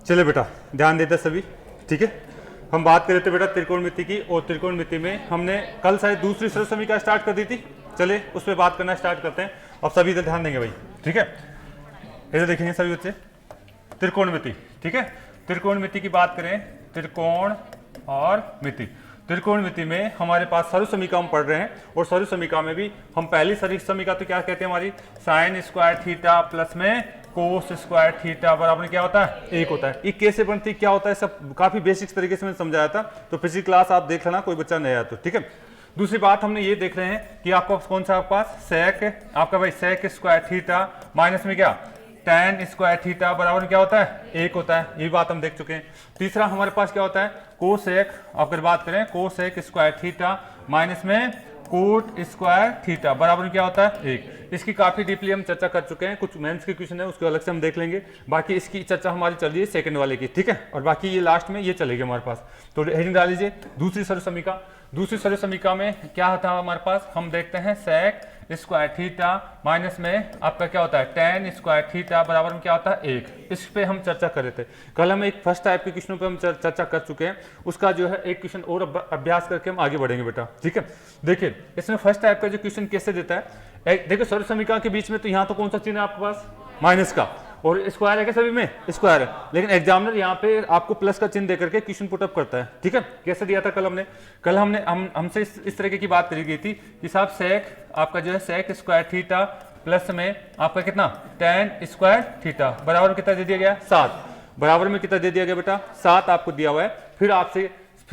चले बेटा ध्यान देते सभी, ठीक है। हम बात कर रहे थे बेटा त्रिकोणमिति की, और त्रिकोणमिति में हमने कल शायद दूसरी सरल समीकरण स्टार्ट कर दी थी। चले उस पर बात करना स्टार्ट करते हैं। अब सभी इधर ध्यान देंगे भाई, ठीक है। इधर देखेंगे सभी बच्चे, त्रिकोणमिति, ठीक है। त्रिकोणमिति की बात करें, त्रिकोण और मिति। त्रिकोणमिति में हमारे पास सरल समीकरण हम पढ़ रहे हैं, और सरल समीकरण में भी हम पहली सरल समीकरण तो क्या कहते हैं हमारी, साइन स्क्वायर थीटा प्लस में कोस स्क्वायर थीटा बराबर क्या होता है, 1 होता है। ये कैसे बनती है, क्या होता है, सब काफी बेसिक्स तरीके से मैंने समझाया था, तो पिछली क्लास आप देख लेना, कोई बच्चा नया है तो, ठीक है। दूसरी बात हमने ये देख रहे हैं कि आपका कौन सा आपके पास सेक, आपका भाई सेक स्क्वायर थीटा माइनस में क्या tan स्क्वायर थीटा बराबर क्या होता है, 1 होता है। ये बात हम देख चुके हैं। तीसरा हमारे पास क्या होता है, कोसेक, अगर बात करें कोसेक स्क्वायर थीटा माइनस में कोट स्क्वायर थीटा बराबर क्या होता है, 1। इसकी काफी डीपली हम चर्चा कर चुके हैं, कुछ मेंस के क्वेश्चन है उसको अलग से हम देख लेंगे। बाकी इसकी चर्चा हमारी चल रही है सेकंड वाले की, ठीक है। और बाकी ये लास्ट में ये चलेगी हमारे पास। तो हेडिंग डाल लीजिए दूसरी सरल समीकरण। दूसरी सरल समीकरण में क्या था हमारे पास, हम देखते हैं सेक स्क्वायर थीटा माइनस में आपका क्या होता है tan स्क्वायर थीटा बराबर में क्या होता है, 1। इस पे हम चर्चा कर रहे थे कल। हम एक फर्स्ट टाइप के क्वेश्चनों पे हम चर्चा कर चुके हैं, उसका जो है एक क्वेश्चन और अभ्यास करके हम आगे बढ़ेंगे बेटा, ठीक है। देखिए इसमें फर्स्ट टाइप का जो क्वेश्चन कैसे देता है, देखिए सरल समीकरण के बीच में तो यहाँ तो कौन सा चिन्ह है आपके पास, माइनस का, और स्क्वायर है क्या, सभी में स्क्वायर है, लेकिन एग्जामिनर यहाँ पे आपको प्लस का चिन्ह देकर के क्वेश्चन पुटअप करता है, ठीक है। कैसे दिया था कल हमने हमसे इस तरीके की बात करी गई थी कि साहब सेक आपका जो है सेक स्क्वायर थीटा प्लस में आपका कितना tan स्क्वायर थीटा बराबर में कितना दे दिया गया, 7। बराबर में कितना दे दिया गया बेटा, 7 आपको दिया हुआ है। फिर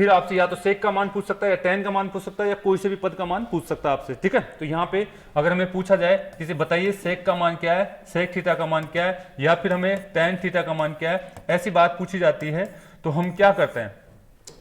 आपसे या तो सेक का मान पूछ सकता है, या tan का मान पूछ सकता है, या कोई से भी पद का मान पूछ सकता है आपसे, ठीक है। तो यहाँ पे अगर हमें पूछा जाए किसी बताइए सेक का मान क्या है, सेक थीटा का मान क्या है, या फिर हमें tan थीटा का मान क्या है, ऐसी बात पूछी जाती है, तो हम क्या करते हैं,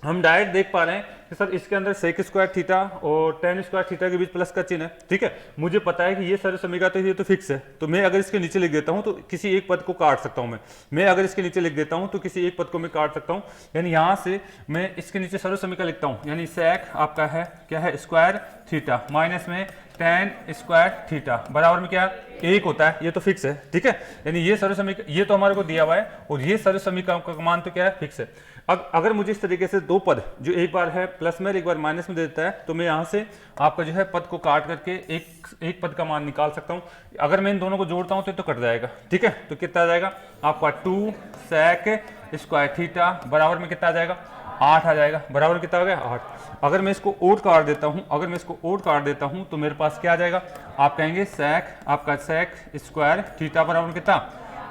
हम डायरेक्ट देख पा रहे हैं कि सर इसके अंदर सेक स्क्वायर थीटा और tan स्क्वायर थीटा के बीच प्लस का चिन्ह है, ठीक है। मुझे पता है कि ये सरल समीकरण तो ये तो फिक्स है, तो मैं अगर इसके नीचे लिख देता हूं तो किसी एक पद को काट सकता हूं मैं अगर इसके नीचे लिख देता हूं तो किसी एक पद को मैं काट सकता हूं। यानी यहां से मैं इसके नीचे सरल समीकरण लिखता हूं, यानी सेक आपका है क्या है, स्क्वायर थीटा माइनस में tan स्क्वायर थीटा बराबर में क्या 1 होता है, ये तो फिक्स है, ठीक है। यानी ये सरल समीकरण ये तो हमारे को दिया हुआ है, और ये सरल समीकरण का मान तो क्या है, फिक्स है। अगर मुझे इस तरीके से दो पद जो एक बार है प्लस में एक बार माइनस में दे देता है, तो मैं यहाँ से आपका जो है पद को काट करके एक पद का मान निकाल सकता हूँ। अगर मैं इन दोनों को जोड़ता हूँ तो कट जाएगा, ठीक है। तो कितना आ जाएगा आपका 2 सेक स्क्वायर थीटा बराबर में कितना आ जाएगा, 8 आ जाएगा। बराबर कितना हो गया, 8। अगर मैं इसको ओड काट देता हूँ तो मेरे पास क्या आ जाएगा, आप कहेंगे सेक आपका सेक स्क्वायर थीटा बराबर कितना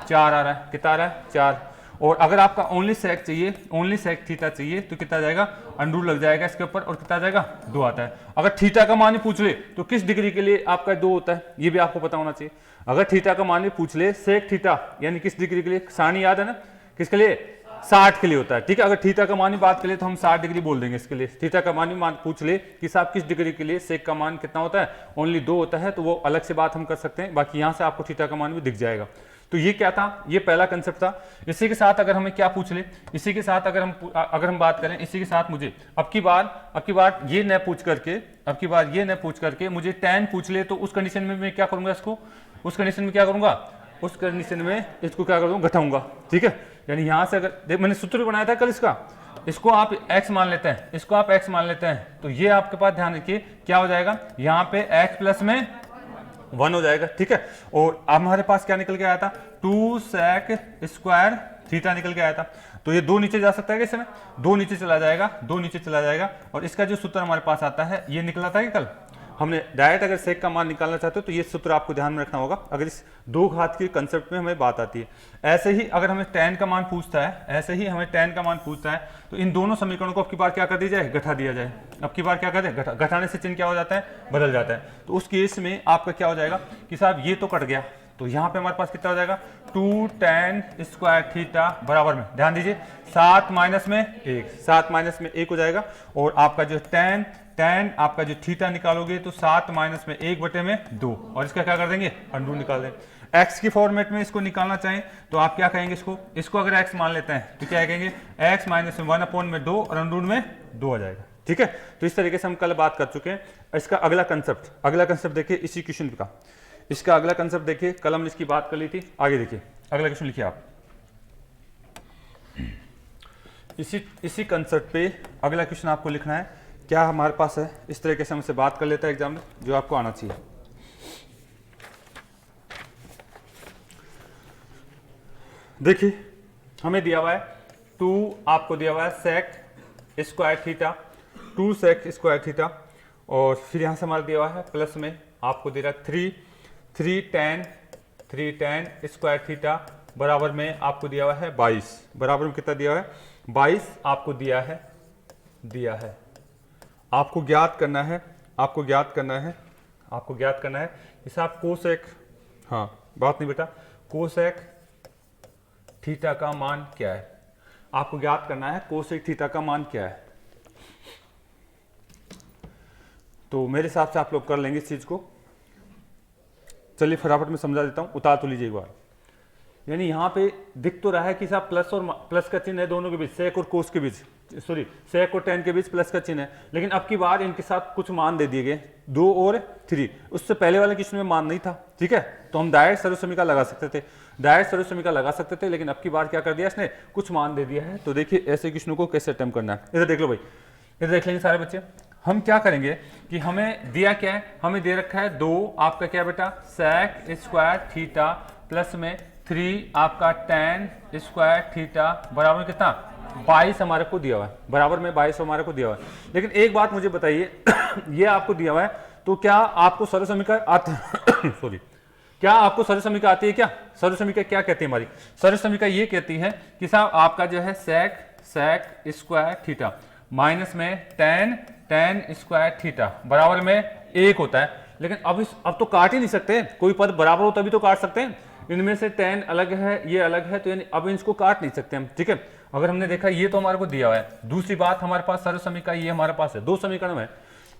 4 आ रहा है, कितना आ रहा है 4। और अगर आपका ओनली सेक चाहिए, ओनली सेक थीटा चाहिए, तो कितना जाएगा, अंडर लग जाएगा इसके ऊपर, और कितना जाएगा 2 आता है। अगर थीटा का मान पूछ ले तो किस डिग्री के लिए आपका 2 होता है, ये भी आपको पता होना चाहिए। अगर थीटा का मान पूछ ले सेक थीटा यानी किस डिग्री के लिए, सानी याद है ना, किसके लिए, 60 के लिए होता है, ठीक है। अगर थीटा का मान बात करें तो हम 60 डिग्री बोल देंगे इसके लिए। थीटा का मान पूछ ले कि साहब किस डिग्री के लिए सेक का मान कितना होता है, ओनली 2 होता है, तो वो अलग से बात हम कर सकते हैं। बाकी यहाँ से आपको थीटा का मान भी दिख जाएगा। तो ये क्या था, ये पहला कंसेप्ट था। इसी के साथ अगर हमें क्या पूछ ले, इसी के साथ अगर हम बात करें, इसी के साथ मुझे अब की बार ये न पूछ करके मुझे tan पूछ ले, तो उस कंडीशन में मैं क्या करूंगा, इसको उस कंडीशन में क्या करूंगा, उस कंडीशन में इसको क्या करूंगा, घटाऊंगा, ठीक है। यानी यहां से अगर मैंने सूत्र बनाया था कल इसको आप x मान लेते हैं, तो ये आपके पास ध्यान रखिए क्या हो जाएगा, यहाँ पे x प्लस में 1 हो जाएगा, ठीक है। और हमारे पास क्या निकल के आया था, 2 सेक स्क्वायर थीटा निकल के आया था। तो ये 2 नीचे जा सकता है, कैसे में 2 नीचे चला जाएगा, और इसका जो सूत्र हमारे पास आता है ये निकला था कि कल हमने डायरेक्ट अगर सेक का मान निकालना चाहते हो तो ये सूत्र आपको ध्यान में रखना होगा, अगर इस 2 घात के कंसेप्ट में हमें बात आती है। ऐसे ही अगर हमें tan का मान पूछता है, तो इन दोनों समीकरणों को अब की बार क्या कर दिया जाए, घटा दिया जाए। अब की बार क्या कर दे, घटाने से चिन्ह क्या हो जाता है, बदल जाता है। तो उस केस में आपका क्या हो जाएगा कि साहब ये तो कट गया, तो यहाँ पे हमारे पास कितना हो जाएगा, 2 tan स्क्वायर थीटा बराबर में ध्यान दीजिए 7 माइनस में 1 हो जाएगा। और आपका जो tan आपका जो थीटा निकालोगे तो 7 माइनस में 1 बटे में 2, और इसका क्या कर देंगे, अंडर निकाल देंगे। x की फॉर्मेट में इसको निकालना चाहें तो आप क्या कहेंगे, इसको अगर x मान लेते हैं तो क्या कहेंगे, x माइनस में 1/2 और अंडर में 2 आ जाएगा, ठीक है। तो इस तरीके से हम कल बात कर चुके हैं। इसका अगला कंसेप्ट देखिए इसी क्वेश्चन का, इसका अगला कंसेप्ट देखिए, कल हमने इसकी बात कर ली थी। आगे देखिए अगला क्वेश्चन लिखिए आप। इसी कंसेप्ट पे अगला क्वेश्चन आपको लिखना है, क्या हमारे पास है, इस तरीके से हमसे बात कर लेता है एग्जाम में, जो आपको आना चाहिए। देखिए हमें दिया हुआ है 2, आपको दिया हुआ है sec square theta, 2 sec square theta, और फिर यहाँ से हमारा दिया हुआ है प्लस में आपको दे रहा है 3 tan स्क्वायर थीटा बराबर में आपको दिया हुआ है 22, बराबर में कितना दिया हुआ है 22 आपको दिया है। आपको ज्ञात करना है इस आप कोसेक, हाँ बात नहीं बेटा, कोसेक थीटा का मान क्या है, आपको ज्ञात करना है कोसेक थीटा का मान क्या है। तो मेरे हिसाब से आप लोग कर लेंगे इस चीज को। चलिए फटाफट में समझा देता हूं, उतार तो लीजिए एक बार। यानी यहाँ पे दिख तो रहा है कि साहब प्लस का चिन्ह है दोनों के बीच, सेक और कोस के बीच, सॉरी सेक और tan के बीच प्लस का चिन्ह है, लेकिन अब की बार इनके साथ कुछ मान दे दिए गए 2 और 3। उससे पहले वाले क्वेश्चन में मान नहीं था, ठीक है, तो हम डायरेक्ट सर्वसमीका लगा सकते थे, लेकिन अब की बार क्या कर दिया इसने, कुछ मान दे दिया है। तो देखिए ऐसे क्वेश्चन को कैसे अटेम्प्ट करना है, इधर देख लो भाई, इधर देख लेंगे सारे बच्चे। हम क्या करेंगे कि हमें दिया क्या है, हमें दे रखा है 2 आपका क्या बेटा सेक स्क्वायर थीटा प्लस में 3 आपका tan स्क्वायर थीटा बराबर कितना 22 हमारे को दिया हुआ है, बराबर में 22 हमारे को दिया हुआ है। लेकिन एक बात मुझे बताइए ये आपको दिया हुआ है, तो क्या आपको सर्वसमीका आती सॉरी क्या आपको सर्वसमीका आती है क्या? सर्वसमीका क्या कहती है हमारी? सर्वसमीका ये कहती है कि साहब आपका जो है सेक स्क्वायर थीटा माइनस में tan स्क्वायर थीटा बराबर में 1 होता है। लेकिन अब तो काट ही नहीं सकते, कोई पद बराबर हो तभी तो काट सकते हैं। इनमें से tan अलग है, ये अलग है, तो यानी अब इसको काट नहीं सकते हम, ठीक है। अगर हमने देखा ये तो हमारे को दिया हुआ है, दूसरी बात हमारे पास सर्वसमीका ये हमारे पास है, 2 समीकरण है,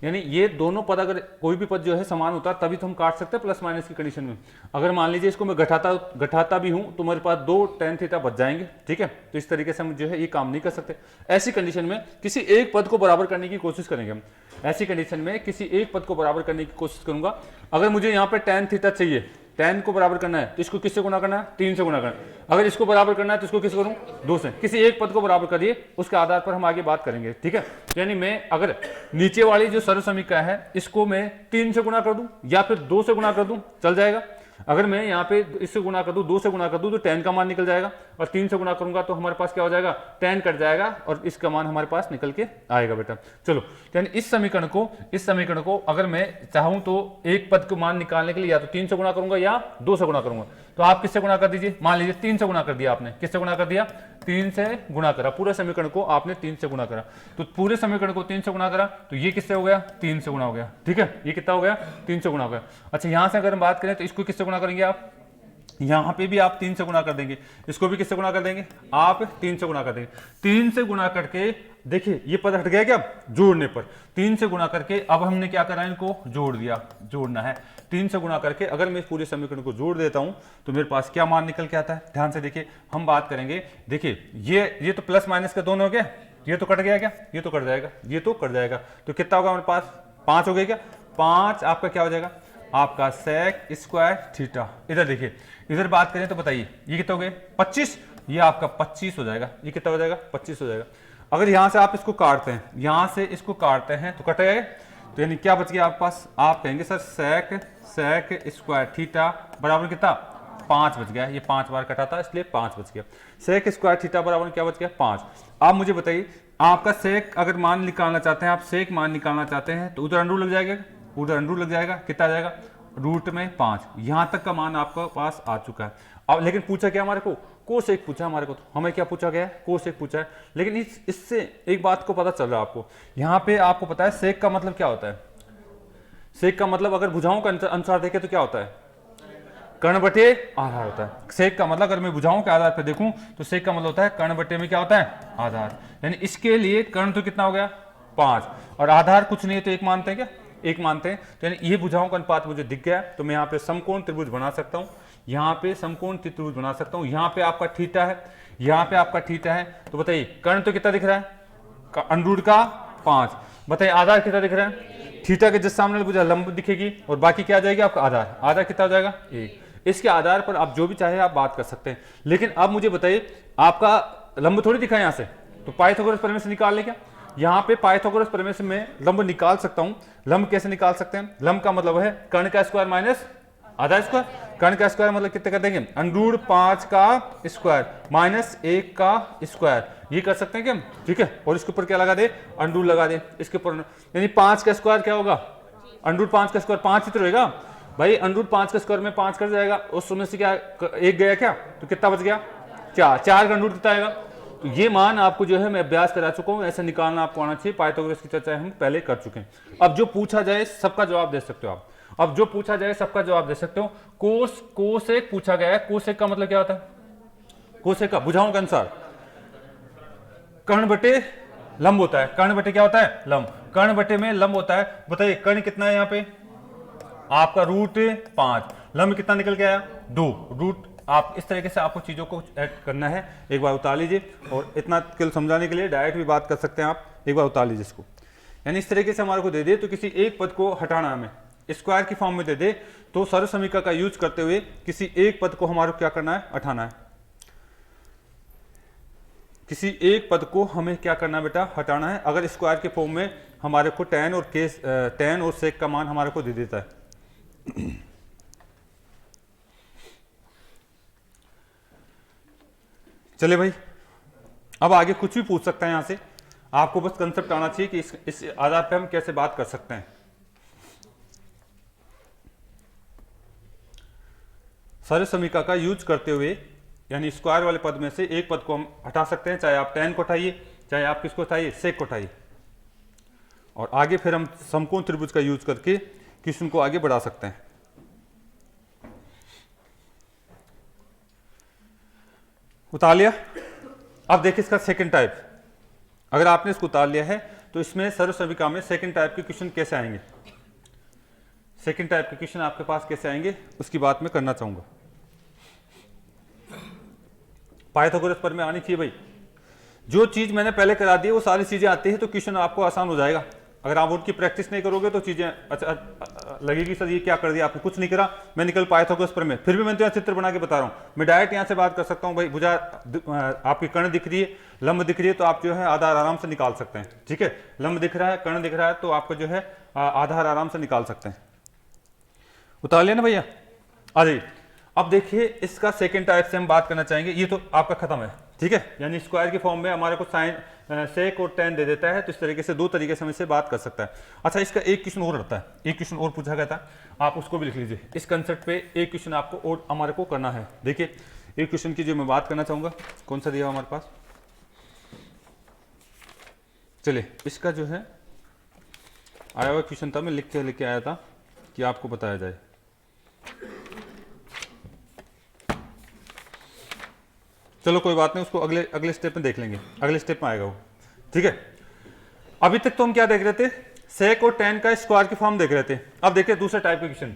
यानी ये दोनों पद अगर कोई भी पद जो है समान होता तभी तो हम काट सकते हैं प्लस माइनस की कंडीशन में। अगर मान लीजिए इसको मैं घटाता भी हूं तो मेरे पास 2 tan थीटा बच जाएंगे, ठीक है। तो इस तरीके से हम जो है ये काम नहीं कर सकते। ऐसी कंडीशन में किसी एक पद को बराबर करने की कोशिश करेंगे हम, ऐसी कंडीशन में किसी एक पद को बराबर करने की कोशिश करूंगा। अगर मुझे यहाँ पे tan थीटा चाहिए, tan को बराबर करना है तो इसको किससे गुणा करना है? 3 से गुणा करना है। अगर इसको बराबर करना है तो इसको किससे करूं? 2 से। किसी एक पद को बराबर करिए, उसके आधार पर हम आगे बात करेंगे, ठीक है। यानी मैं अगर नीचे वाली जो सर्वसमीका है इसको मैं 3 से गुणा कर दूं या फिर 2 से गुणा कर दूं, चल जाएगा। अगर मैं यहाँ पे इससे गुणा कर दूं, 2 से गुणा कर दूं तो tan का मान निकल जाएगा, और 3 से गुणा करूंगा तो हमारे पास क्या हो जाएगा? tan कट जाएगा और इसका मान हमारे पास निकल के आएगा बेटा। चलो, यानी इस समीकरण को अगर मैं चाहूं तो एक पद को मान निकालने के लिए या तो 3 से गुणा करूंगा या 2 से गुणा करूंगा। तो आप किससे गुणा कर दीजिए? मान लीजिए 3 से गुणा कर दिया आपने, किससे गुणा कर दिया? 3 से गुणा करा, पूरे समीकरण को आपने 3 से गुणा करा। तो पूरे समीकरण को 3 से गुणा करा तो ये किससे हो गया? 3 से गुणा हो गया, ठीक है। ये कितना हो गया? 3 से गुणा हो गया। अच्छा, यहां से अगर हम बात करें तो इसको किससे गुणा करेंगे आप? यहां पे भी आप 3 से गुणा कर देंगे, इसको भी किससे गुणा कर देंगे? आप 3 से गुणा कर देंगे। 3 से गुणा करके देखिए ये पद हट गया क्या? जोड़ने पर 3 से गुणा करके अब हमने क्या करा? इनको जोड़ दिया, जोड़ना है। 3 से गुणा करके अगर मैं पूरे समीकरण को जोड़ देता हूं तो मेरे पास क्या मान निकल के आता है? ध्यान से देखिए, हम बात करेंगे। देखिए ये तो प्लस माइनस का दोनों हो गया, ये तो कट गया क्या? ये तो कट जाएगा, ये तो कट जाएगा। तो कितना होगा हमारे पास? 5 हो गया क्या? 5 आपका क्या हो जाएगा? आपका सेक स्क्वायर थीटा। इधर देखिए, इधर बात करें तो बताइए ये कितना हो गया? 25। ये आपका 25 हो जाएगा। ये कितना हो जाएगा? 25 हो जाएगा। अगर यहां से आप इसको काटते हैं, यहां से इसको काटते हैं तो कट जाएगा। तो यानी क्या बच गया आपके पास? आप कहेंगे सर सेक स्क्वायर थीटा बराबर कितना? 5 बच गया। ये 5 बार कटा था इसलिए 5 बच गया। सेक स्क्वायर थीटा बराबर क्या बच गया? 5। आप मुझे बताइए, आपका सेक अगर मान निकालना चाहते हैं, आप सेक मान निकालना चाहते हैं तो उधर अंडर लग जाएगा, उधर अंडर लग जाएगा। कितना आ जाएगा? रूट में 5। यहां तक का मान आपके पास आ चुका है। अब लेकिन पूछा क्या हमारे को? कोसेक पूछा हमारे को। तो हमें क्या पूछा गया है? कोसेक पूछा है। लेकिन इससे एक बात को पता चल रहा है आपको, यहां पे आपको पता है सेक का मतलब क्या होता है? सेक का मतलब अगर भुजाओं का अनुसार देखें तो क्या होता है? कर्ण बटे आधार होता है। सेक का मतलब अगर मैं भुजाओं के आधार पर देखूं तो सेक का मतलब होता है कर्ण बटे में क्या होता है? आधार। यानी इसके लिए कर्ण तो कितना हो गया? 5, और आधार कुछ नहीं है तो 1 मानते हैं क्या? 1 मानते हैं। तो यानी ये भुजाओं का अनुपात मुझे दिख गया, तो मैं यहाँ पे समकोण त्रिभुज बना सकता हूँ, यहाँ पे समकोण त्रिभुज बना सकता हूँ। यहाँ पे आपका थीटा है, यहाँ पे आपका थीटा है। तो बताइए कर्ण तो कितना दिख रहा है? अंडरूट का 5। बताइए आधार कितना दिख रहा है? थीटा के जिस सामने भुजा लंब दिखेगी और बाकी क्या आ जाएगी आपका? आधार। आधार कितना हो जाएगा? 1। इसके आधार पर आप जो भी चाहे आप बात कर सकते हैं। लेकिन अब मुझे बताइए, आपका लंब थोड़ी दिखा है यहाँ से, तो पाइथागोरस प्रमेय से निकाल ले क्या? यहाँ पे पाइथागोरस प्रमेय से मैं लंब निकाल सकता हूँ। लंब कैसे निकाल सकते हैं? लंब का मतलब है कर्ण का स्क्वायर माइनस आधा स्क्वायर। कर्ण का स्क्वायर मतलब कितने कर देंगे? अंडर 5 का स्क्वायर माइनस 1 का स्क्वायर, ये कर सकते हैं क्या हम? ठीक है, और इसके ऊपर क्या लगा दे? अंडर लगा दे इसके ऊपर, यानी 5 का स्क्वायर क्या होगा? अंडर 5 का स्क्वायर 5 ही तो रहेगा भाई। अंडर 5 का स्क्वायर में 5 कर जाएगा, उस में से क्या एक गया क्या? तो कितना बच गया? 4। 4 का अंडर कितना आएगा? तो ये मान आपको जो है मैं अभ्यास करा चुका हूं, ऐसे निकालना आपको आना चाहिए। पाइथागोरस की चर्चा हम पहले कर चुके हैं। अब जो पूछा जाए सबका जवाब दे सकते हो आप। अब जो पूछा जाए सबका जवाब दे सकते हो। कोसेक पूछा गया है। कोसेक का मतलब क्या होता है? कोसेक का बुझाओं के अनुसार कर्ण बटे लंब होता है। कर्ण बटे क्या होता है? लंब। कर्ण बटे में लंब होता है। बताइए कर्ण कितना है यहाँ पे? आपका √5। लंब कितना निकल के आया? 2 आप इस तरीके से आपको चीजों को ऐड करना है। एक बार उतार लीजिए, और इतना केवल समझाने के लिए डायरेक्ट भी बात कर सकते हैं आप। एक बार उतार लीजिए इसको। यानी इस तरीके से हमारे को दे दे तो किसी एक पद को हटाना हमें स्क्वायर की फॉर्म में दे दे, तो सर्व समीकरण का यूज करते हुए किसी एक पद को हमारे को क्या करना है? हटाना है। किसी एक पद को हमें क्या करना है बेटा? हटाना है। अगर स्क्वायर के फॉर्म में हमारे को tan और sec का मान हमारे को दे देता है। चले भाई, अब आगे कुछ भी पूछ सकता है यहां से। आपको बस कंसेप्ट आना चाहिए कि इस आधार पे हम कैसे बात कर सकते हैं। सर्व समीकरण का यूज करते हुए, यानी स्क्वायर वाले पद में से एक पद को हम हटा सकते हैं, चाहे आप tan को उठाइए, चाहे आप किसको उठाइए? sec को उठाइए। और आगे फिर हम समकोण त्रिभुज का यूज करके क्वेश्चन को आगे बढ़ा सकते हैं। उतार लिया? अब देखिए इसका सेकंड टाइप। अगर आपने इसको उतार लिया है तो इसमें सर्व समीकरण में सेकंड टाइप के क्वेश्चन कैसे आएंगे? सेकंड टाइप के क्वेश्चन आपके पास कैसे आएंगे उसकी बात मैं करना चाहूंगा। पाइथागोरस पर में आनी चाहिए भाई। जो चीज मैंने पहले करा दी है वो सारी चीजें आती है तो क्वेश्चन आपको आसान हो जाएगा। अगर आप उनकी प्रैक्टिस नहीं करोगे तो चीजें अच्छा लगेगी सर ये क्या कर दिया आपने, कुछ नहीं करा, मैं निकल पाइथागोरस पर में। फिर भी मैं तो यहाँ चित्र बना के बता रहा हूँ। मैं डायरेक्ट यहाँ से बात कर सकता हूँ भाई, भुजा आपकी कर्ण दिख रही है, लंब दिख रही है, तो आप जो है आधार आराम से निकाल सकते हैं। ठीक है, लंब दिख रहा है, कर्ण दिख रहा है, तो आपको जो है आधार आराम से निकाल सकते हैं। उतार लिया ना भैया? आ जाइए। अब देखिए इसका सेकंड टाइप से हम बात करना चाहेंगे। ये तो आपका खत्म है, ठीक है, यानी स्क्वायर की फॉर्म में हमारे को साइन sec और tan दे देता है। तो इस तरीके से दो तरीके से हम इससे बात कर सकता है। अच्छा, इसका एक क्वेश्चन और रहता है, एक क्वेश्चन और पूछा गया था, आप उसको भी लिख लीजिए। इस कंसेप्ट पे एक क्वेश्चन आपको और हमारे को करना है। देखिए एक क्वेश्चन की जो मैं बात करना चाहूंगा, कौन सा दिया हमारे पास? चलिए इसका जो है आया हुआ क्वेश्चन था, मैं लिख के आया था कि आपको बताया जाए। चलो कोई बात नहीं, उसको अगले स्टेप में देख लेंगे, अगले स्टेप में आएगा वो। ठीक है, अभी तक तो हम क्या देख रहे थे? sec और tan का स्क्वायर की फॉर्म देख रहे थे। अब देखिए दूसरे टाइप के क्वेश्चन।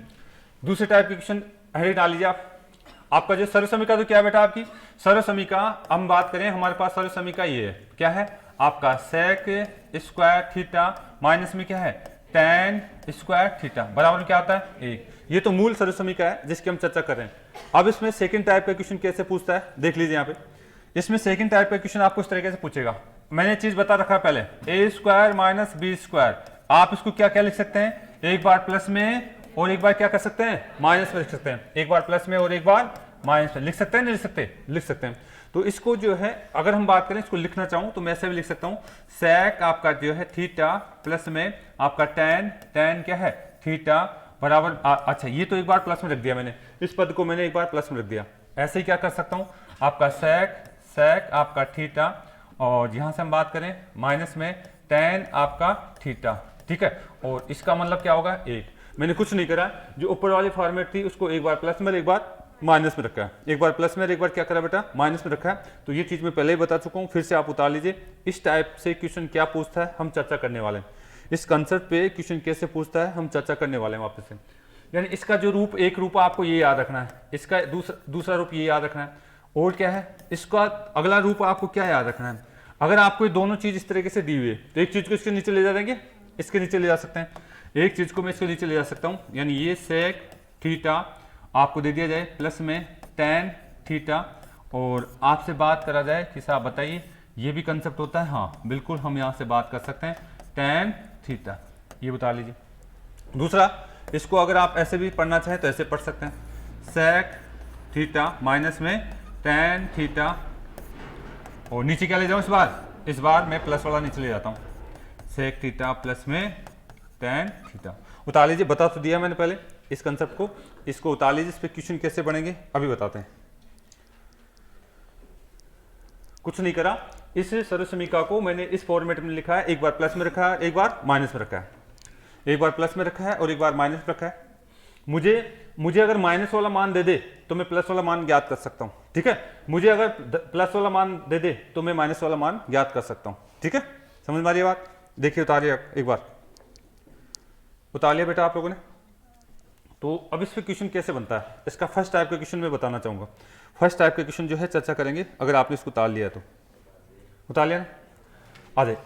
दूसरे टाइप के क्वेश्चन हेडिंग डाल लीजिए आप। आपका जो सर्व समीकरण तो क्या बेटा? आपकी सर्व समीकरण हम बात करें, हमारे पास सर्व समीकरण ये है, क्या है आपका? sec स्क्वायर थीटा माइनस में क्या है? tan स्क्वायर थीटा बराबर क्या होता है? 1। ये तो मूल सर्व समीकरण है जिसकी हम चर्चा कर रहे हैं। अब इसमें सेकंड टाइप का क्वेश्चन कैसे पूछता है देख लीजिए। यहाँ पे इसमें सेकंड टाइप का क्वेश्चन आपको इस तरीके से पूछेगा। मैंने चीज बता रखा है पहले, a square minus B square. आप इसको क्या क्या लिख सकते हैं? एक बार प्लस में और एक बार क्या कर सकते हैं? माइनस में लिख सकते हैं। एक बार प्लस में और एक बार माइनस में लिख सकते हैं, नहीं लिख सकते? लिख सकते हैं। तो इसको जो है अगर हम बात करें, इसको लिखना चाहूं तो मैं ऐसे भी लिख सकता हूं, sec आपका जो है थीटा प्लस में आपका tan क्या है? थीटा बराबर अच्छा ये तो एक बार प्लस में रख दिया मैंने, इस पद को मैंने एक बार प्लस में रख दिया। ऐसे ही क्या कर सकता हूं? आपका sec आपका थीटा, और यहां से हम बात करें माइनस में tan आपका थीटा। ठीक है, और इसका मतलब क्या होगा? 1। मैंने कुछ नहीं करा, जो ऊपर वाली फॉर्मेट थी उसको एक बार प्लस में एक बार माइनस में रखा है, एक बार प्लस में एक बार क्या करा बेटा? माइनस में रखा है। तो ये चीज मैं पहले ही बता चुका हूं, फिर से आप उतार लीजिए। इस टाइप से क्वेश्चन क्या पूछता है हम चर्चा करने वाले हैं। इस कंसेप्ट पे क्वेश्चन कैसे पूछता है हम चर्चा करने वाले हैं वापस से। यानी इसका जो रूप, एक रूप आपको ये याद रखना है, इसका दूसरा रूप ये याद रखना है, और क्या है इसका अगला रूप आपको क्या याद रखना है। अगर आपको ये दोनों चीज इस तरीके से दी हुई है तो एक चीज को इसके नीचे ले जा देंगे, इसके नीचे ले जा सकते हैं, एक चीज को मैं इसके नीचे ले जा सकता हूं। यानी ये sec थीटा आपको दे दिया जाए प्लस में tan थीटा, और आपसे बात करा जाए कि साहब बताइए ये भी कंसेप्ट होता है, हाँ बिल्कुल हम यहाँ से बात कर सकते हैं tan थीटा, ये बता लीजिए। दूसरा, इसको अगर आप ऐसे भी पढ़ना चाहें तो ऐसे पढ़ सकते हैं sec थीटा माइनस में tan थीटा, और नीचे क्या ले जाऊँ इस बार मैं प्लस वाला नीचे ले जाता हूँ, sec थीटा प्लस में tan थीटा। उतार लीजिए, बता तो दिया मैंने पहले इस कंसेप्ट को, इसको उतार लीजिए। इस पे क्वेश्चन कैसे बनेंगे अभी बताते हैं। कुछ नहीं करा, इस सरल समीकरण को मैंने इस फॉर्मेट में लिखा है, एक बार प्लस में रखा है, एक बार माइनस में रखा है, एक बार प्लस में रखा है और एक बार माइनस में रखा है। मुझे अगर माइनस वाला मान दे दे तो मैं प्लस वाला मान ज्ञात कर सकता हूं, ठीक है। मुझे अगर प्लस वाला मान दे दे तो मैं माइनस वाला मान ज्ञात कर सकता हूं, ठीक है। समझ में आ रही है बात? देखिए उतारिए, एक बार उतार लिया बेटा आप लोगों ने। तो अब इस पे क्वेश्चन कैसे बनता है, इसका फर्स्ट टाइप का क्वेश्चन मैं बताना चाहूंगा। फर्स्ट टाइप का क्वेश्चन जो है चर्चा करेंगे, अगर आपने इसको उतार लिया तो। उतार लिया ना? आ जाए,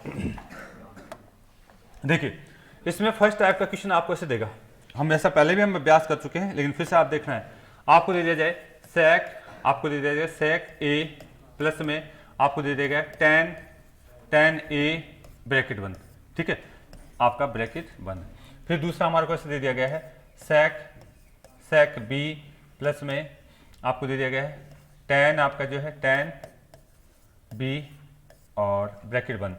देखिए इसमें फर्स्ट टाइप का क्वेश्चन आपको ऐसे देगा, हम ऐसा पहले भी हम अभ्यास कर चुके हैं लेकिन फिर से आप देखना है। आपको दे दिया जाए सेक, आपको दे दिया जाए सेक ए प्लस में आपको दे दिया गया tan ए ब्रैकेट बंद, ठीक है, आपका ब्रैकेट बंद। फिर दूसरा हमारे को ऐसे दे दिया गया है सेक बी प्लस में आपको दे दिया गया है tan, आपका जो है tan बी और ब्रैकेट बंद।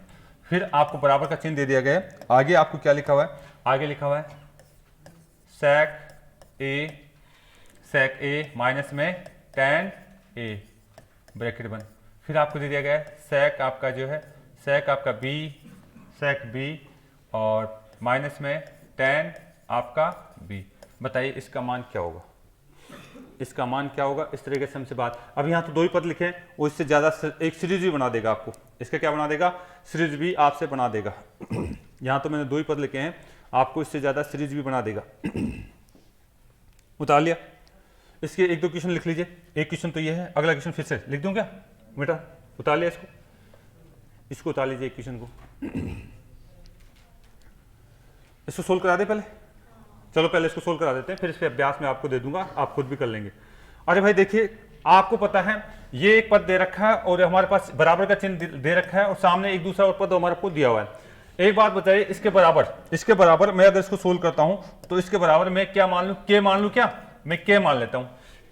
फिर आपको बराबर का चिन्ह दे दिया गया है। आगे आपको क्या लिखा हुआ है, आगे लिखा हुआ है सेक ए माइनस में tan ए ब्रैकेट बंद। फिर आपको दे दिया गया है सेक आपका जो है सेक आपका सेक बी और माइनस में tan आपका बी। बताइए इसका मान क्या होगा, इसका मान क्या होगा। इस तरीके से हमसे बात, अब यहाँ तो दो ही पद लिखे हैं, वो इससे ज़्यादा एक सीरीज भी बना देगा आपको। इसका क्या बना देगा, सीरीज भी आपसे बना देगा। यहाँ तो मैंने दो ही पद लिखे हैं, आपको इससे ज़्यादा सीरीज भी बना देगा। उतार लिया, इसके एक दो क्वेश्चन लिख लीजिए। एक क्वेश्चन तो ये है, अगला क्वेश्चन फिर से लिख दूँ क्या बेटा? उतार लिया, इसको उतार लीजिए एक क्वेश्चन को, इसको सोल्व करा दे पहले। चलो पहले इसको सोल्व करा देते हैं, फिर इसके अभ्यास में आपको दे दूंगा, आप खुद भी कर लेंगे। अरे भाई देखिए, आपको पता है ये एक पद दे रखा है और हमारे पास बराबर का चिन्ह दे रखा है और सामने एक दूसरा और पद हमारे को दिया हुआ है। एक बात बताइए, इसके बराबर मैं अगर इसको सोल्व करता हूं तो इसके बराबर मैं क्या मान लूं, के मान लूं क्या? मैं के मान लेता हूं।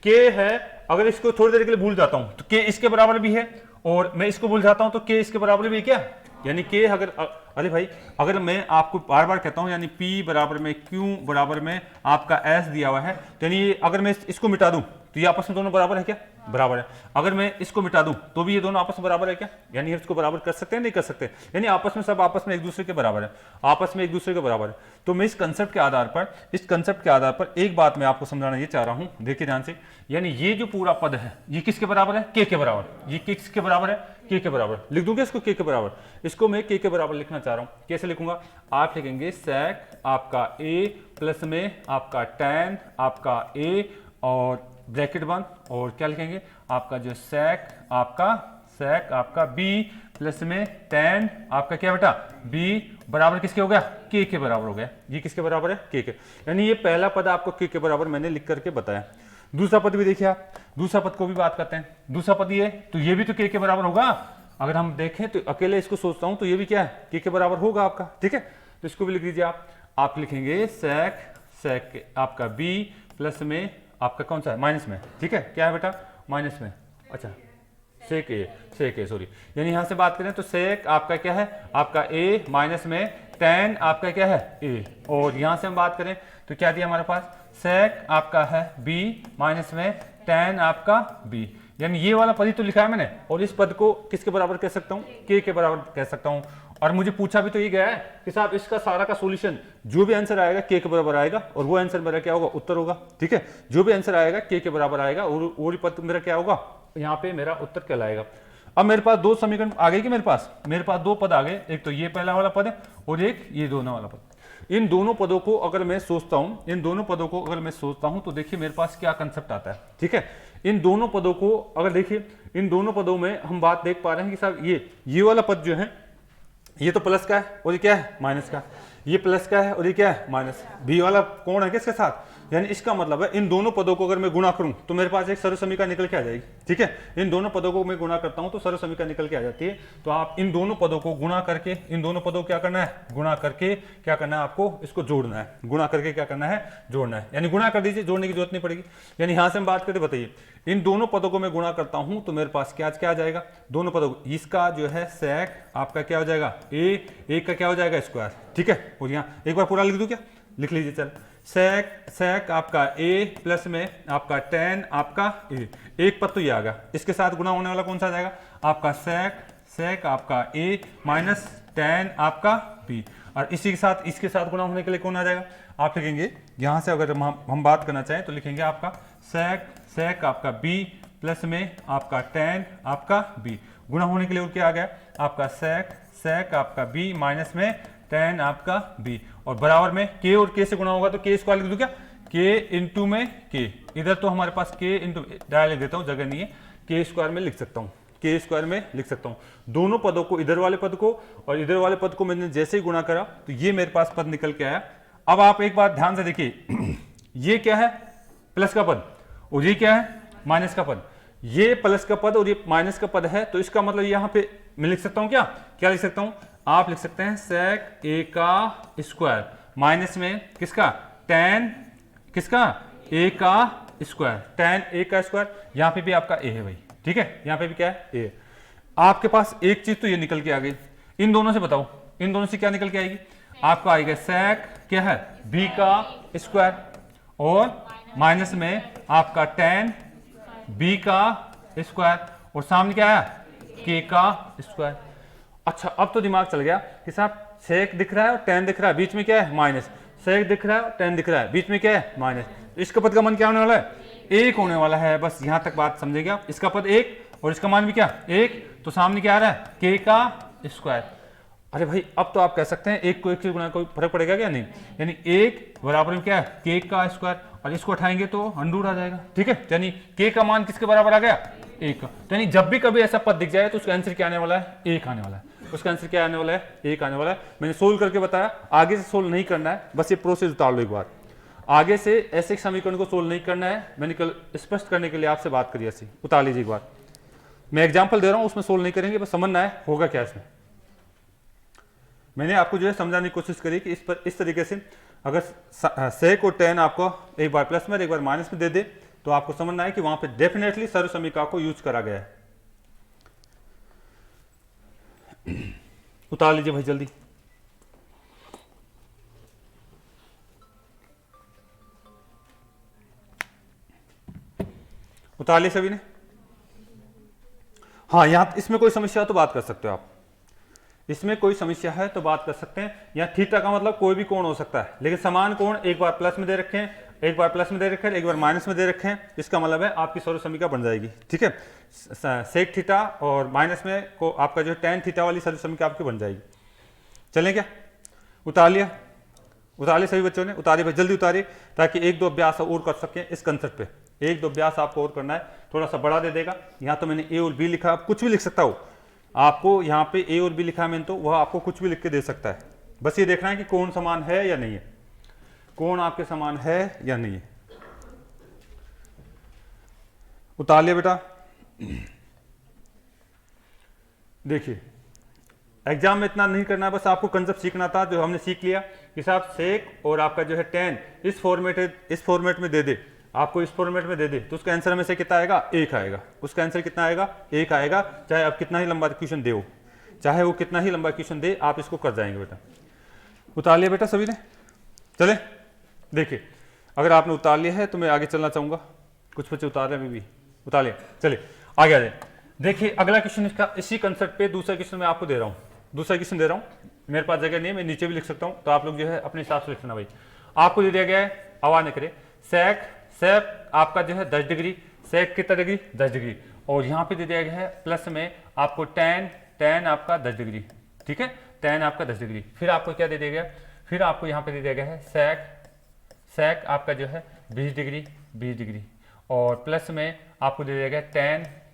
के है, अगर इसको थोड़ी देर के लिए भूल जाता हूं तो के इसके बराबर भी है, और मैं इसको भूल जाता हूं तो के इसके बराबर भी है क्या? यानी के अगर, अरे भाई अगर मैं आपको बार बार कहता हूं, यानी P बराबर में Q बराबर में आपका S दिया हुआ है, तो यानी अगर मैं इसको मिटा दूं तो ये आपस में दोनों बराबर है क्या? बराबर है। अगर मैं इसको मिटा दूं तो भी ये दोनों आपस में बराबर है क्या? यानी इसको बराबर कर सकते हैं, नहीं कर सकते? यानी आपस में सब आपस में एक दूसरे के बराबर है, आपस में एक दूसरे के बराबर है। तो मैं इस कंसेप्ट के आधार पर एक बात मैं आपको समझाना ये चाह रहा हूं, देखिए ध्यान से। यानी ये जो पूरा पद है ये किसके बराबर है? के बराबर। ये किसके बराबर है? के बराबर। लिख दूंगा इसको के बराबर। इसको मैं के बराबर लिखना चाह रहा हूं, कैसे लिखूंगा? आप लिखेंगे सेक आपका ए प्लस में आपका tan आपका ए और ब्रैकेट बंद, और क्या लिखेंगे आपका जो सेक आपका बी प्लस में tan आपका क्या बेटा? बी बराबर किसके हो गया? के बराबर हो गया। ये किसके बराबर है? के। यानी ये पहला पद आपको के बराबर मैंने लिख करके बताया। दूसरा पद भी देखिए आप, दूसरा पद को भी बात करते हैं। दूसरा पद ये, तो ये भी तो के बराबर होगा। अगर हम देखें तो अकेले इसको सोचता हूं तो ये भी क्या है? के बराबर होगा आपका, ठीक है। तो इसको भी लिख दीजिए आप लिखेंगे सेक आपका बी प्लस में आपका कौन सा है? माइनस में, ठीक है। क्या है बेटा? माइनस में, अच्छा सेक ए सॉरी। यानी यहां से बात करें तो सेक आपका क्या है? आपका ए माइनस में tan आपका क्या है? ए। और यहां से हम बात करें तो क्या दिया हमारे पास? सेक आपका है बी माइनस में tan आपका बी। यानी ये वाला पद ही तो लिखा है मैंने, और इस पद को किसके बराबर कह सकता हूं? के बराबर कह सकता हूं। और मुझे पूछा भी तो ये गया है कि साहब इसका सारा का सॉल्यूशन जो भी आंसर आएगा के बराबर आएगा, और वो आंसर मेरा क्या होगा? उत्तर होगा, ठीक है। जो भी आंसर आएगा के बराबर आएगा, और वो पद मेरा क्या होगा? यहाँ पे मेरा उत्तर कहलाएगा। अब मेरे पास दो समीकरण आ गए कि मेरे पास दो पद आ गए, एक तो ये पहला वाला पद है और एक ये दोनों वाला पद। इन दोनों पदों को अगर मैं सोचता हूं तो देखिए मेरे पास क्या कंसेप्ट आता है, ठीक है। इन दोनों पदों को अगर देखिए, इन दोनों पदों में हम बात देख पा रहे हैं कि साहब ये वाला पद जो है ये तो प्लस का है और ये क्या है? माइनस का। ये प्लस का है और ये क्या है? माइनस। बी वाला कौन है किसके साथ? यानी इसका मतलब है इन दोनों पदों को अगर मैं गुणा करूं तो मेरे पास एक सरल समीकरण निकल के आ जाएगी। ठीक है, इन दोनों पदों को मैं गुणा करता हूं तो सरल समीकरण निकल के आ जाती है। तो आप इन दोनों पदों को गुणा करके, इन दोनों पदों को क्या करना है, गुणा करके क्या करना है, आपको इसको जोड़ना है। गुणा करके क्या करना है, जोड़ना है। यानी गुणा कर दीजिए, जोड़ने की जरूरत नहीं पड़ेगी। यानी यहां से हम बात करें, बताइए इन दोनों पदों को मैं गुणा करता हूं तो मेरे पास क्या क्या आ जाएगा, दोनों पदों को, इसका जो है सेक आपका क्या हो जाएगा, ए का क्या हो जाएगा, स्क्वायर। ठीक है, और यहाँ एक बार पूरा लिख दूं क्या, लिख लीजिए। चल सेक आपका ए प्लस में आपका टेन आपका ए, एक पद तो ये आ गया, इसके साथ गुणा होने वाला कौन सा आ जाएगा, आपका सेक आपका ए माइनस टेन आपका बी, और इसी के साथ इसके साथ गुणा होने के लिए कौन आ जाएगा, आप लिखेंगे यहां से, अगर हम बात करना चाहें तो लिखेंगे आपका सेक आपका बी प्लस में आपका टेन आपका बी, गुणा होने के लिए और क्या आ गया, आपका सेक आपका बी माइनस में टेन आपका बी, और बराबर में के और के से गुणा होगा तो के स्क्वायर लिख दूं क्या, के इंटू में के, इधर तो हमारे पास के इंटू डायरेक्ट लिख देता हूं, जगह नहीं है, के स्क्वायर में लिख सकता हूं, के स्क्वायर में लिख सकता हूं। दोनों पदों को, इधर वाले पद को और इधर वाले पद को मैंने जैसे ही गुणा करा तो ये मेरे पास पद निकल के आया। अब आप एक बात ध्यान से देखिए, ये क्या है, प्लस का पद, और ये क्या है, माइनस का पद। ये प्लस का पद और ये माइनस का पद है, तो इसका मतलब यहां पे मैं लिख सकता हूं क्या लिख सकता हूं, आप लिख सकते हैं सेक ए का स्क्वायर माइनस में किसका, टेन किसका, ए का स्क्वायर, टेन ए का स्क्वायर, यहां पे भी आपका ए है भाई। ठीक है, यहां पे भी क्या है, ए। आपके पास एक चीज तो ये निकल के आ गई, इन दोनों से बताओ, इन दोनों से क्या निकल के आएगी, आपका आएगा सेक क्या है, बी का स्क्वायर, और माइनस में आपका टेन बी का स्क्वायर, और सामने क्या आया, के का स्क्वायर। अच्छा, अब तो दिमाग चल गया कि साहब सेक दिख रहा है और टेन दिख रहा है, बीच में क्या है, माइनस, सेक दिख रहा है और टेन दिख रहा है, बीच में क्या है, माइनस, इसका पद का मान क्या होने वाला है, एक होने वाला है। बस यहां तक बात समझेंगे आप, इसका पद एक और इसका मान भी क्या, एक, तो सामने क्या आ रहा है, के का स्क्वायर। अरे भाई, अब तो आप कह सकते हैं एक को एक से गुणा कोई फर्क पड़ेगा क्या, नहीं, यानी एक बराबर में क्या है, के का स्क्वायर, और इसको उठाएंगे तो अंडूर आ जाएगा। ठीक है, यानी के का मान किसके बराबर आ गया, एक का। तो यानी जब भी कभी ऐसा पद दिख जाए तो उसका आंसर क्या आने वाला है, एक आने वाला है, उसका आंसर क्या आने वाला है, एक आने वाला है। मैंने सोल्व करके बताया, आगे से सोल्व नहीं करना है, बस ये प्रोसेस उतार लो एक बार, आगे से ऐसे समीकरण को सोल्व नहीं करना है। मैंने कल स्पष्ट करने के लिए आपसे बात करी, ऐसी उतार लीजिए एक बार। मैं एग्जाम्पल दे रहा हूं, उसमें सोल्व नहीं करेंगे, बस समझना है होगा क्या इसमें। मैंने आपको जो है समझाने की कोशिश करी कि इस तरीके से अगर सेक और टेन आपको एक बार प्लस में एक बार माइनस में दे दे तो आपको समझना है कि वहां पे डेफिनेटली सर्व समीकरण को यूज करा गया है। उतार लीजिए भाई जल्दी। उतार लिए सभी ने? हाँ, यहां इसमें कोई समस्या हो तो बात कर सकते हो आप, इसमें कोई समस्या है तो बात कर सकते हैं। यहाँ थीटा का मतलब कोई भी कोण हो सकता है, लेकिन समान कोण एक बार प्लस में दे रखे हैं, एक बार प्लस में दे रखे हैं, एक बार माइनस में दे रखे हैं, इसका मतलब है आपकी सर्व समीकरण बन जाएगी। ठीक है, सेक थीटा और माइनस में को आपका जो टेन थीटा वाली सर्व समीकरण आपकी बन जाएगी। चलें क्या? उतार लिया? उतार लिया सभी बच्चों ने? उतारिए भाई, जल्दी उतारिए, ताकि एक दो अभ्यास और कर सकें इस कंसेप्ट पे। एक दो अभ्यास आपको और करना है, थोड़ा सा बड़ा दे देगा। यहाँ तो मैंने ए और बी लिखा, आप कुछ भी लिख सकता हो, आपको यहाँ पे ए और बी लिखा है मैंने, तो वह आपको कुछ भी लिख के दे सकता है। बस ये देखना है कि कौन समान है या नहीं है, कौन आपके समान है या नहीं है। उतार लिया बेटा? देखिए, एग्जाम में इतना नहीं करना है, बस आपको कंसेप्ट सीखना था, जो हमने सीख लिया कि साहब सेक और आपका जो है टेन इस फॉर्मेट में दे दे, आपको इस फॉर्मेट में दे दे, तो उसका आंसर में से कितना आएगा? एक आएगा। उसका आंसर कितना आएगा? एक आएगा। चाहे आप कितना ही लंबा क्वेश्चन दे, चाहे वो कितना ही लंबा क्वेश्चन दे, आप इसको कर जाएंगे बेटा। उतार लिया बेटा सभी ने? चले देखिए, अगर आपने उतार लिया है तो मैं आगे चलना चाहूंगा। कुछ बच्चे उतार रहे हैं, भी उतार लिया, चलिए आगे आ जाए। देखिए अगला क्वेश्चन इसका इसी कंसेप्ट पे दूसरा क्वेश्चन मैं आपको दे रहा हूँ, दूसरा क्वेश्चन दे रहा हूँ। मेरे पास जगह नहीं है, मैं नीचे भी लिख सकता हूँ, तो आप लोग जो है अपने हिसाब से लिखना भाई। आपको दे दिया गया है, आवाज न करे, सेक आपका जो है 10 डिग्री, सेक कितना डिग्री? 10 डिग्री, और यहाँ पे दे दिया गया है प्लस में आपको टेन आपका 10 डिग्री। ठीक है, टेन आपका 10 डिग्री। फिर आपको क्या दे दिया गया? फिर आपको यहाँ पे दे दिया गया है सेक आपका जो है 20 डिग्री, और प्लस में आपको दे दिया गया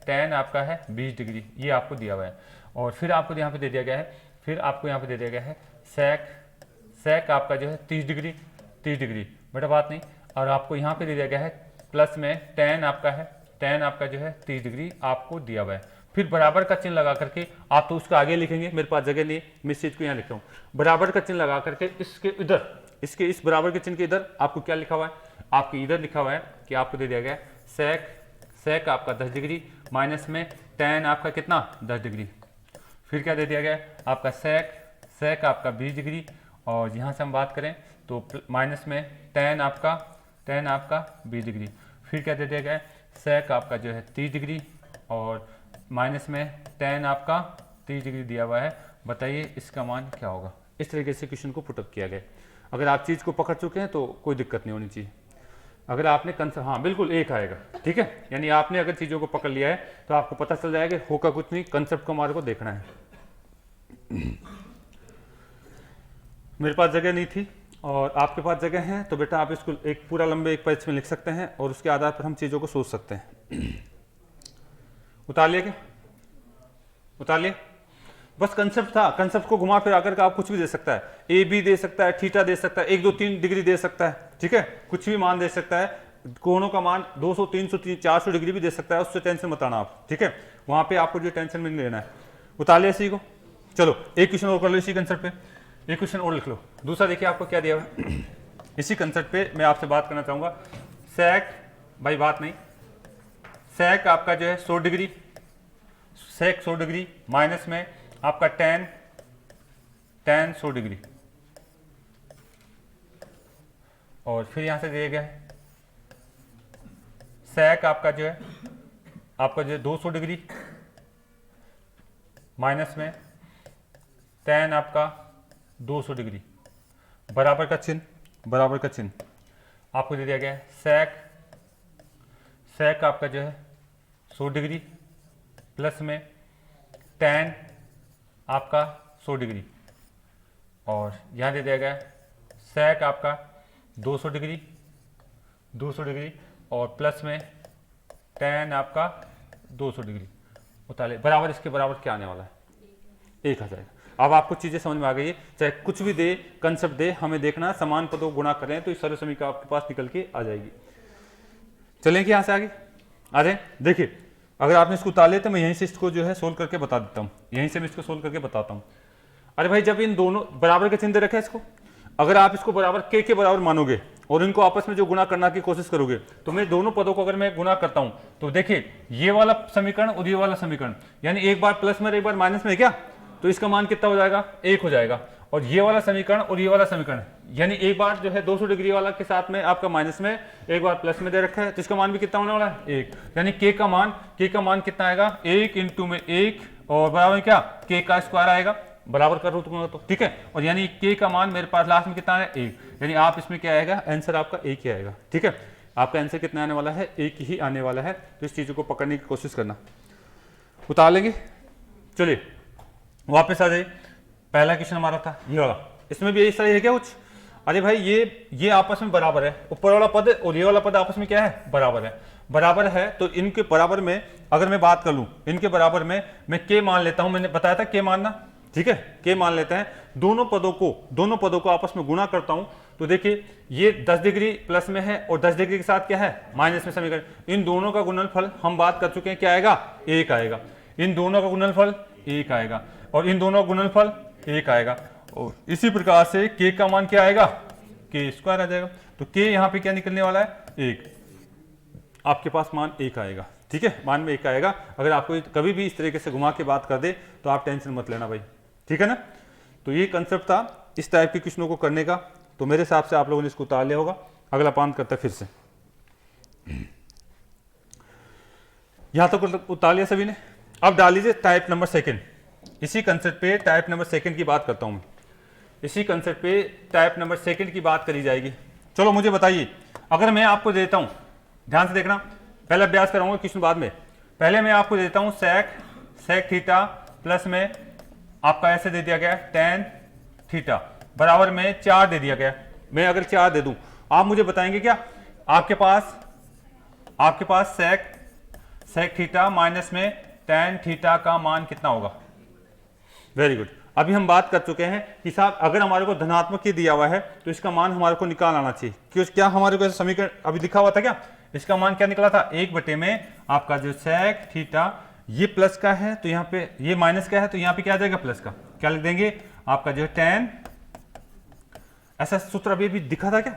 टेन आपका है 20 डिग्री, ये आपको दिया हुआ है। और फिर आपको यहाँ पे दे दिया गया है, फिर आपको यहाँ पे दे दिया गया है सेक आपका जो है 30 डिग्री। बेटा बात नहीं, और आपको यहाँ पे दे दिया गया है प्लस में tan आपका है, tan आपका जो है 30 डिग्री आपको दिया हुआ है। फिर बराबर का चिन्ह लगा करके आप तो उसको आगे लिखेंगे, मेरे पास जगह नहीं, मैं इस चीज़ को यहाँ लिख रहा हूँ। बराबर का चिन्ह लगा करके इसके इधर, इसके इस बराबर के चिन्ह के इधर आपको क्या लिखा हुआ है, आपके इधर लिखा हुआ है कि आपको दे दिया गया है sec आपका 10 डिग्री माइनस में tan आपका कितना 10 डिग्री। फिर क्या दे दिया गया है आपका sec आपका 20 डिग्री, और यहाँ से हम बात करें तो माइनस में tan आपका 20 डिग्री। फिर क्या दे दिया गया है sec आपका जो है 30 डिग्री और माइनस में tan आपका 30 डिग्री दिया हुआ है। बताइए इसका मान क्या होगा। इस तरीके से क्वेश्चन को पुटअप किया गया। अगर आप चीज़ को पकड़ चुके हैं तो कोई दिक्कत नहीं होनी चाहिए। अगर आपने कंसेप्ट, हाँ बिल्कुल एक आएगा, ठीक है, यानी आपने अगर चीज़ों को पकड़ लिया है तो आपको पता चल जाएगा होगा कुछ नहीं, कंसेप्ट को हमारे को देखना है। मेरे पास जगह नहीं थी और आपके पास जगह है तो बेटा आप इसको एक पूरा लंबे एक पेज में लिख सकते हैं और उसके आधार पर हम चीज़ों को सोच सकते हैं। उतार लिया क्या? उतार लिया? बस कंसेप्ट था, कंसेप्ट को घुमा फिर आकर के आप कुछ भी दे सकता है, ए बी दे सकता है, थीटा दे सकता है, 1 2 3 डिग्री दे सकता है, ठीक है, कुछ भी मान दे सकता है। कोणों का मान 200 300 400 डिग्री भी दे सकता है, उससे टेंशन मत आना आप, ठीक है, वहां पे आपको जो टेंशन में नहीं लेना है। उतार लिया इसी को। चलो एक क्वेश्चन और कर लो इसी कंसेप्ट पे, एक क्वेश्चन और लिख लो। दूसरा देखिए आपको क्या दिया हुआ है इसी कंसेप्ट पे मैं आपसे बात करना चाहूंगा। sec भाई बात नहीं, sec आपका जो है 100 डिग्री, sec 100 डिग्री माइनस में आपका tan 100 डिग्री, और फिर यहां से दिया गया है sec आपका जो है आपका जो 200 डिग्री माइनस में tan आपका 200 डिग्री, बराबर का चिन्ह आपको दे दिया गया है sec आपका जो है 100 डिग्री प्लस में tan आपका 100 डिग्री, और यहाँ दे दिया गया है sec आपका 200 डिग्री और प्लस में tan आपका 200 डिग्री। उतारे बराबर, इसके बराबर क्या आने वाला है? 1 आ जाएगा। अब आपको चीज़ें समझ में आ गई है, चाहे कुछ भी दे, कंसेप्ट दे, हमें देखना समान पदों को गुणा करें तो इस सरल समीकरण आपके पास निकल के आ जाएगी। चलें कि यहाँ से आगे आ जाए। देखिए अगर आपने इसको उतार लिया तो मैं यहीं से इसको जो है सोल्व करके बता देता हूँ, यहीं से मैं इसको सोल्व करके बताता हूँ। अरे भाई जब इन दोनों बराबर के चिन्ह दे रखे हैं, इसको अगर आप इसको बराबर के बराबर मानोगे और इनको आपस में जो गुणा करना की कोशिश करोगे तो मैं दोनों पदों को अगर मैं गुणा करता हूं तो देखिए ये वाला समीकरण और ये वाला समीकरण, यानी एक बार प्लस में एक बार माइनस में, क्या तो इसका मान कितना हो जाएगा? 1 हो जाएगा। और ये वाला समीकरण और ये वाला समीकरण, यानी एक बार जो है 200 डिग्री वाला के साथ में आपका माइनस में, एक बार प्लस में दे रखा है, तो इसका मान भी कितना होने वाला है? 1। यानी के का मान कितना आएगा? 1 इंटू में 1 और बराबर क्या के का स्क्वायर आएगा, बराबर कर दूंगा तो ठीक है। और यानी के का मान मेरे पास लास्ट में कितना है? 1। यानी आप इसमें क्या आएगा? आंसर आपका 1 ही आएगा, ठीक है। आपका आंसर कितना आने वाला है? 1 ही आने वाला है। तो इस चीज़ों को पकड़ने की कोशिश करना। उतार लेंगे, चलिए वापस आ जाइए। पहला क्वेश्चन हमारा था ये वाला, इसमें भी ऐसा ही है क्या कुछ? अरे भाई ये आपस में बराबर है, ऊपर वाला पद और ये वाला पद आपस में क्या है? बराबर है। तो इनके बराबर में अगर मैं बात कर लूं, इनके बराबर में मैं के मान लेता हूं, मैंने बताया था के मानना, ठीक है, के मान लेते हैं। दोनों पदों को आपस में गुणा करता हूं तो देखिए ये 10 डिग्री प्लस में है और 10 डिग्री के साथ क्या है? माइनस में समीकरण। इन दोनों का गुणनफल हम बात कर चुके हैं, क्या आएगा? 1 आएगा। इन दोनों का गुणनफल 1 आएगा और इन दोनों का गुणनफल 1 आएगा। और इसी प्रकार से के का मान क्या आएगा? के स्क्वायर आ जाएगा। तो के यहाँ पे क्या निकलने वाला है? 1। आपके पास मान 1 आएगा, ठीक है, मान में 1 आएगा। अगर आपको कभी भी इस तरीके से घुमा के बात कर दे तो आप टेंशन मत लेना भाई, ठीक है ना। तो ये कंसेप्ट था इस टाइप के क्वेश्चनों को करने का। तो मेरे हिसाब से आप लोगों ने इसको उतार लिया होगा। अगला पान करता है फिर से, यहां तक उतार लिया सभी ने। अब डाल लीजिए टाइप नंबर 2। इसी कंसेप्ट पे टाइप नंबर 2 की बात करता हूं मैं। इसी कंसेप्ट पे टाइप नंबर 2 की बात करी जाएगी। चलो मुझे बताइए, अगर मैं आपको देता हूं, ध्यान से देखना, पहले अभ्यास कराऊंगा क्वेश्चन बाद में। पहले मैं आपको देता हूं sec थीटा प्लस में आपका ऐसे दे दिया गया tan थीटा बराबर में 4 दे दिया गया। मैं अगर 4 दे दूं, आप मुझे बताएंगे क्या आपके पास sec थीटा माइनस में tan थीटा का मान कितना होगा? Very good. अभी हम बात कर चुके हैं कि साहब अगर हमारे को धनात्मक ये दिया हुआ है तो इसका मान हमारे को निकाल आना चाहिए। क्यों, क्या हमारे को समीकरण अभी लिखा हुआ था, क्या इसका मान क्या निकला था, 1 में आपका जो सेक थीटा ये प्लस का है तो यहाँ पे ये माइनस का है तो यहाँ पे क्या आ जाएगा प्लस का, क्या लिख देंगे आपका जो tan, ऐसा सूत्र अभी भी दिखा था क्या।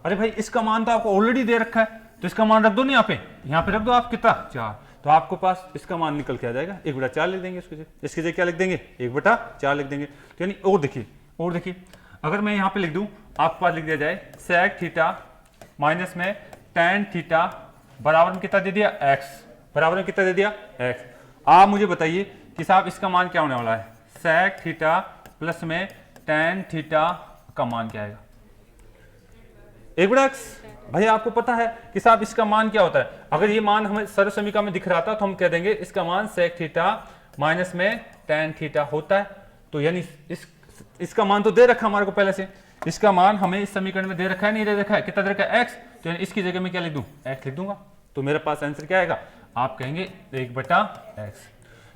अरे भाई इसका मान तो आपको ऑलरेडी दे रखा है तो इसका मान रख दो ना, यहाँ पे रख दो आप कितना 4, तो आपको पास इसका मान निकल के आ जाएगा 1/4 लिख देंगे। इसकी जगह क्या लिख देंगे 1/4 लिख देंगे। तो यानी और देखिए अगर मैं यहाँ पे लिख दूं आपके पास लिख दिया जाए सेक थीटा माइनस में tan थीटा बराबर में कितना दे दिया x, बराबर में कितना दे दिया x। आप मुझे बताइए कि साहब इसका मान क्या होने वाला है, सेक थीटा प्लस में tan थीटा का मान क्या आएगा 1/x। भाई आपको पता है कि साहब इसका मान क्या होता है, अगर ये मान हमें सर्व समीकरण में दिख रहा था तो हम कह देंगे इसका मान सेक थीटा माइनस में tan थीटा होता है। तो यानी इसका मान तो दे रखा हमारे को पहले से, इसका मान हमें इस समीकरण में दे रखा है, नहीं दे रखा है, कितना दे रखा है x, तो यानी इसकी जगह में क्या लिख दूं x लिख दूंगा। तो मेरे पास आंसर क्या आएगा, आप कहेंगे 1/x।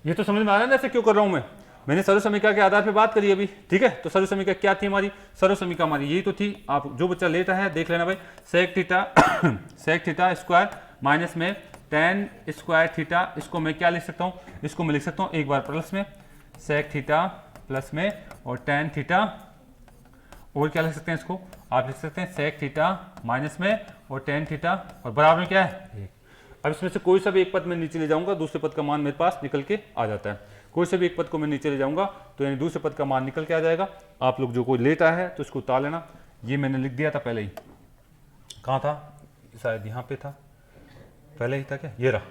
ये तो समझ में आ रहा है ना ऐसे क्यों कर रहा हूं मैंने सर्व समीकरण के आधार पे बात करी अभी, ठीक है। तो सर्व समीकरण क्या थी हमारी, सर्व समीकरण हमारी यही तो थी। आप जो बच्चा लेता है देख लेना भाई, सेक थीटा स्क्वायर माइनस में tan स्क्वायर थीटा, इसको मैं क्या लिख सकता हूँ, इसको मैं लिख सकता हूँ एक बार प्लस में सेक थीटा प्लस में और tan थीटा, और क्या लिख सकते हैं इसको आप लिख सकते हैं सेक थीटा माइनस में और tan थीटा और बराबर में क्या है 1। अब इसमें से कोई सा भी एक पद मैं नीचे ले जाऊंगा, दूसरे पद का मान मेरे पास निकल के आ जाता है। कोई से भी एक पद को मैं नीचे ले जाऊंगा तो यानी दूसरे पद का मान निकल के आ जाएगा। आप लोग जो कोई लेता है तो इसको उतार लेना, ये मैंने लिख दिया था पहले ही, कहाँ था, शायद यहाँ पे था, पहले ही था क्या, ये रहा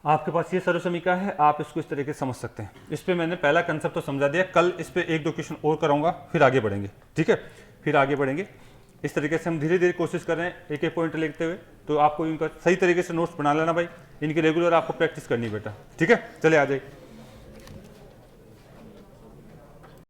आपके पास ये सर्व समीकरण है। आप इसको इस तरीके से समझ सकते हैं। इस पे मैंने पहला कंसेप्ट तो समझा दिया, कल इस पे 1-2 क्वेश्चन और कराऊंगा, फिर आगे बढ़ेंगे, ठीक है, फिर आगे बढ़ेंगे। इस तरीके से हम धीरे धीरे कोशिश कर रहे हैं एक एक पॉइंट लिखते हुए। तो आपको इनका सही तरीके से नोट्स बना लेना भाई, इनके रेगुलर आपको प्रैक्टिस करनी बेटा, ठीक है। चले आ जाइए।